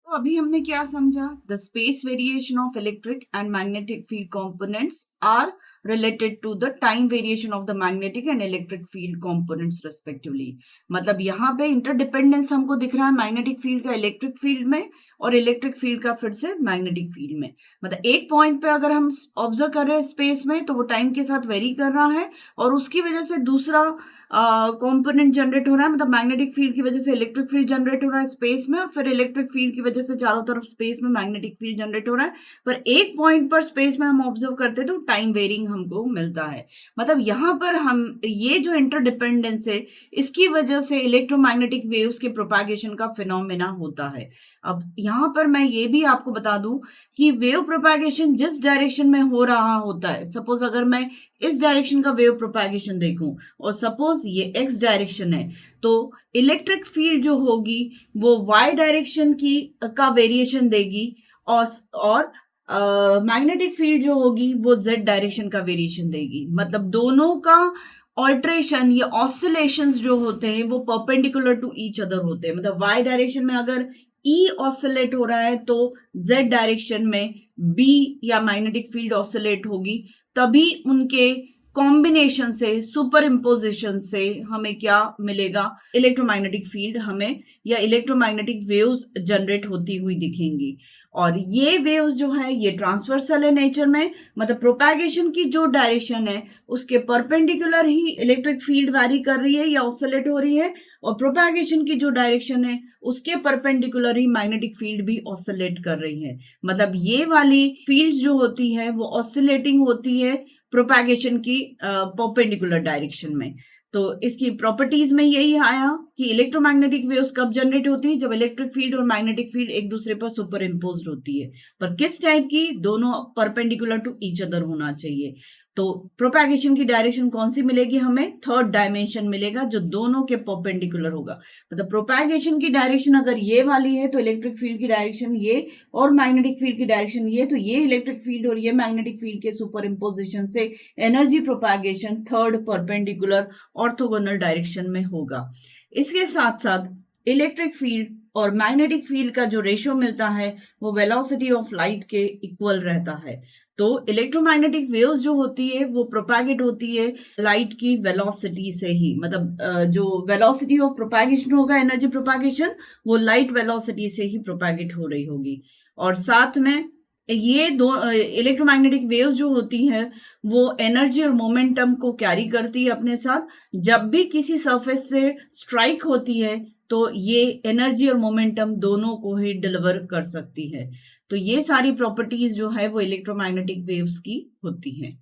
तो अभी हमने क्या समझा? The space variation of electric and magnetic field components are related to the time variation of the magnetic and electric field components respectively. मतलब यहाँ पे इंटरडिपेंडेंस हमको दिख रहा है मैग्नेटिक फील्ड का इलेक्ट्रिक फील्ड में और इलेक्ट्रिक फील्ड का फिर से मैग्नेटिक फील्ड में। मतलब एक पॉइंट पे अगर हम ऑब्जर्व कर रहे हैं स्पेस में तो वो टाइम के साथ वेरी कर रहा है और उसकी वजह से दूसरा कंपोनेंट जनरेट हो रहा है। मतलब मैग्नेटिक फील्ड की वजह से इलेक्ट्रिक फील्ड जनरेट हो रहा है स्पेस में और फिर इलेक्ट्रिक फील्ड की वजह से चारों तरफ स्पेस में मैग्नेटिक फील्ड जनरेट हो रहा है। पर एक पॉइंट पर स्पेस में हम ऑब्जर्व करते हैं तो टाइम वेरिंग हमको मिलता है। मतलब यहाँ पर हम ये जो इंटरडिपेंडेंस है इसकी वजह से इलेक्ट्रोमैग्नेटिक वेव्स के प्रोपागेशन का फिनोमेना होता है। अब यहाँ पर मैं ये भी आपको बता दूं कि वेव प्रोपागेशन जिस डायरेक्शन में हो रहा होता है, सपोज अगर मैं इस डायरेक्शन का वेव प्रोपागेशन देखूं और सपोज ये एक्स डायरेक्शन है, तो इलेक्ट्रिक फील्ड जो होगी वो वाई डायरेक्शन की का वेरिएशन देगी और मैग्नेटिक फील्ड जो होगी वो जेड डायरेक्शन का वेरिएशन देगी। मतलब दोनों का ऑल्ट्रेशन या ऑसिलेशंस जो होते हैं वो परपेंडिकुलर टू ईच अदर होते हैं। मतलब वाई डायरेक्शन में अगर ई ऑसिलेट हो रहा है तो जेड डायरेक्शन में बी या मैग्नेटिक फील्ड ऑसिलेट होगी। तभी उनके कॉम्बिनेशन से, सुपर इम्पोजिशन से हमें क्या मिलेगा? इलेक्ट्रोमैग्नेटिक फील्ड हमें या इलेक्ट्रोमैग्नेटिक वेव्स जनरेट होती हुई दिखेंगी। और ये वेव्स जो है ये ट्रांसवर्सल है नेचर में। मतलब प्रोपैगेशन की जो डायरेक्शन है उसके परपेंडिकुलर ही इलेक्ट्रिक फील्ड वैरी कर रही है या ऑसिलेट हो रही है, और प्रोपैगेशन की जो डायरेक्शन है उसके परपेंडिकुलर ही मैग्नेटिक फील्ड भी ऑसिलेट कर रही है। मतलब ये वाली फील्ड जो होती है वो ऑसिलेटिंग होती है प्रोपैगेशन की परपेंडिकुलर डायरेक्शन में। तो इसकी प्रॉपर्टीज में यही आया कि इलेक्ट्रोमैग्नेटिक वेव्स कब जनरेट होती है? जब इलेक्ट्रिक फील्ड और मैग्नेटिक फील्ड एक दूसरे पर सुपर इम्पोज्ड होती है। पर किस टाइप की? दोनों परपेंडिकुलर टू ईच अदर होना चाहिए। तो प्रोपैगेशन की डायरेक्शन कौन सी मिलेगी हमें? थर्ड डायमेंशन मिलेगा जो दोनों के परपेंडिकुलर होगा। मतलब प्रोपैगेशन की डायरेक्शन अगर ये वाली है तो इलेक्ट्रिक फील्ड की डायरेक्शन ये और मैग्नेटिक फील्ड की डायरेक्शन ये, तो ये इलेक्ट्रिक फील्ड और ये मैग्नेटिक फील्ड के सुपर इम्पोजिशन से energy propagation third perpendicular orthogonal direction में होगा। इसके साथ साथ इलेक्ट्रिक फील्ड और मैग्नेटिक फील्ड का जो रेशियो मिलता है वो वेलोसिटी ऑफ लाइट के इक्वल रहता है। तो इलेक्ट्रोमैग्नेटिक वेव्स जो होती है वो प्रोपैगेट होती है लाइट की वेलोसिटी से ही। मतलब जो वेलोसिटी ऑफ प्रोपैगेशन होगा, एनर्जी प्रोपैगेशन, वो लाइट वेलोसिटी से ही प्रोपैगेट हो रही होगी। और साथ में ये दो इलेक्ट्रोमैग्नेटिक वेव्स जो होती हैं वो एनर्जी और मोमेंटम को कैरी करती है अपने साथ। जब भी किसी सरफेस से स्ट्राइक होती है तो ये एनर्जी और मोमेंटम दोनों को ही डिलीवर कर सकती है। तो ये सारी प्रॉपर्टीज जो है वो इलेक्ट्रोमैग्नेटिक वेव्स की होती हैं।